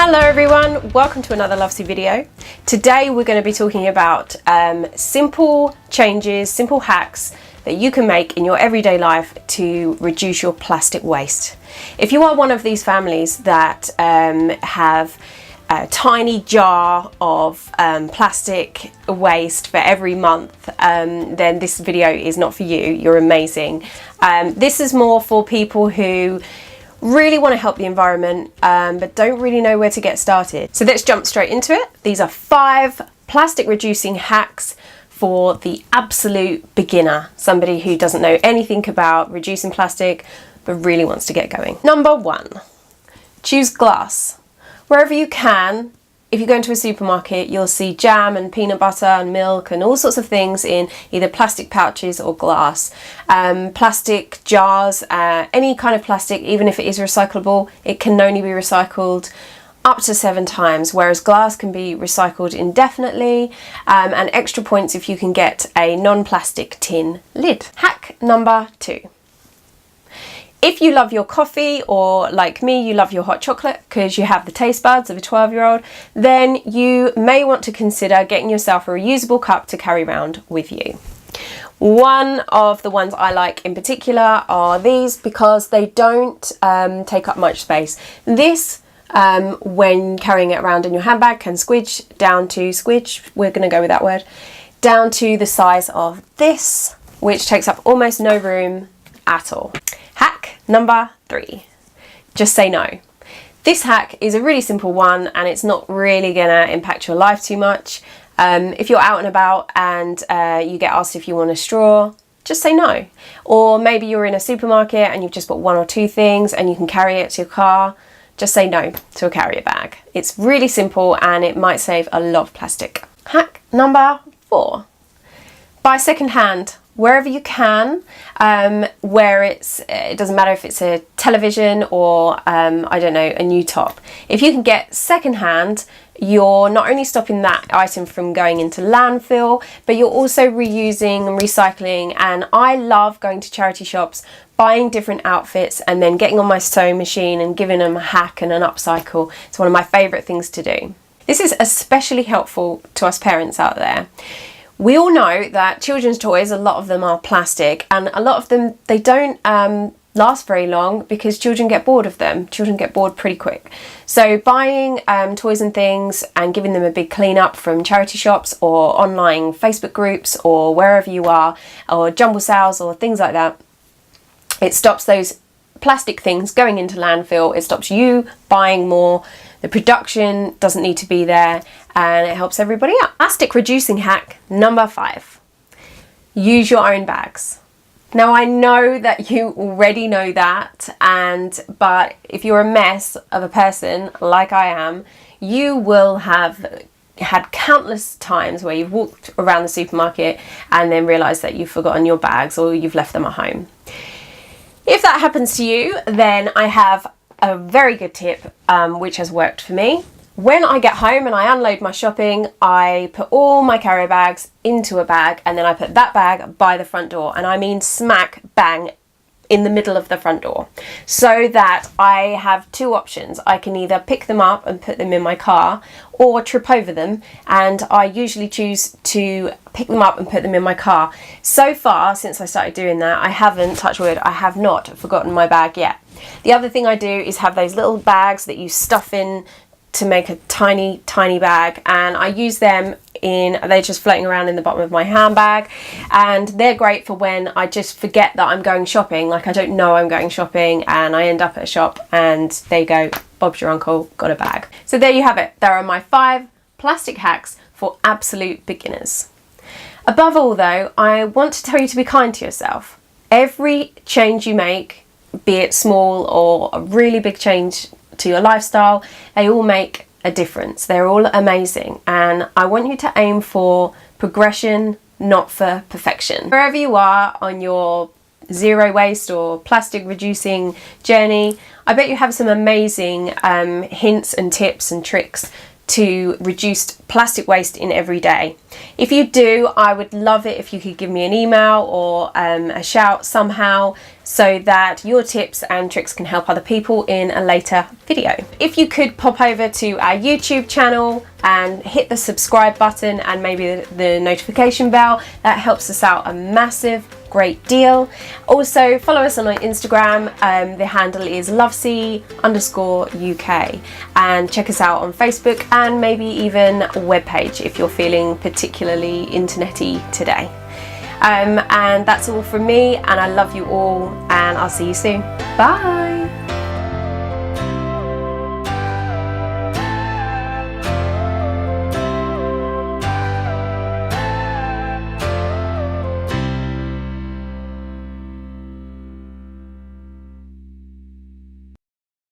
Hello everyone, welcome to another LOVESI video. Today we're going to be talking about simple changes, simple hacks that you can make in your everyday life to reduce your plastic waste. If you are one of these families that have a tiny jar of plastic waste for every month, then this video is not for you. You're amazing. This is more for people who really want to help the environment but don't really know where to get started. So let's jump straight into it. These are 5 plastic reducing hacks for the absolute beginner, somebody who doesn't know anything about reducing plastic but really wants to get going. Number 1, choose glass. Wherever you can, if you go into a supermarket, you'll see jam and peanut butter and milk and all sorts of things in either plastic pouches or glass. Plastic jars, any kind of plastic, even if it is recyclable, it can only be recycled up to 7 times, whereas glass can be recycled indefinitely, and extra points if you can get a non-plastic tin lid. Hack number 2. If you love your coffee, or like me, you love your hot chocolate because you have the taste buds of a 12-year-old, then you may want to consider getting yourself a reusable cup to carry around with you. One of the ones I like in particular are these because they don't take up much space. This, when carrying it around in your handbag, can squidge down to, we're going to go with that word, down to the size of this, which takes up almost no room at all. Hack number 3, just say no. This hack is a really simple one and it's not really gonna impact your life too much. If you're out and about and you get asked if you want a straw, just say no. Or maybe you're in a supermarket and you've just bought 1 or 2 things and you can carry it to your car, just say no to a carrier bag. It's really simple and it might save a lot of plastic. Hack number 4, buy secondhand. Wherever you can, where it doesn't matter if it's a television or, I don't know, a new top. If you can get secondhand, you're not only stopping that item from going into landfill, but you're also reusing and recycling. And I love going to charity shops, buying different outfits and then getting on my sewing machine and giving them a hack and an upcycle. It's one of my favourite things to do. This is especially helpful to us parents out there. We all know that children's toys, a lot of them are plastic, and a lot of them, they don't last very long because children get bored of them. Children get bored pretty quick. So buying toys and things and giving them a big clean up from charity shops or online Facebook groups or wherever you are, or jumble sales or things like that, it stops those plastic things going into landfill. It stops you buying more. The production doesn't need to be there and it helps everybody out. Plastic reducing hack number 5. Use your own bags. Now I know that you already know that, but if you're a mess of a person like I am, you will have had countless times where you've walked around the supermarket and then realised that you've forgotten your bags or you've left them at home. If that happens to you, then I have a very good tip which has worked for me. When I get home and I unload my shopping, I put all my carrier bags into a bag and then I put that bag by the front door, and I mean smack bang in the middle of the front door, so that I have 2 options. I can either pick them up and put them in my car or trip over them, and I usually choose to pick them up and put them in my car. So far, since I started doing that, I haven't, touch wood, I have not forgotten my bag yet. The other thing I do is have those little bags that you stuff in to make a tiny bag, and I use them they're just floating around in the bottom of my handbag, and they're great for when I just forget that I'm going shopping, like I don't know I'm going shopping and I end up at a shop and they go, Bob's your uncle, got a bag. So there you have it. There are my 5 plastic hacks for absolute beginners. Above all though, I want to tell you to be kind to yourself. Every change you make, be it small or a really big change to your lifestyle, they all make a difference. They're all amazing, and I want you to aim for progression, not for perfection. Wherever you are on your zero waste or plastic reducing journey, I bet you have some amazing hints and tips and tricks to reduce plastic waste in every day. If you do, I would love it if you could give me an email or a shout somehow so that your tips and tricks can help other people in a later video. If you could pop over to our YouTube channel and hit the subscribe button and maybe the notification bell, that helps us out a massive great deal. Also follow us on our Instagram, the handle is LOVESI_UK, and check us out on Facebook and maybe even a webpage if you're feeling particularly internety today. And that's all from me, and I love you all, and I'll see you soon. Bye.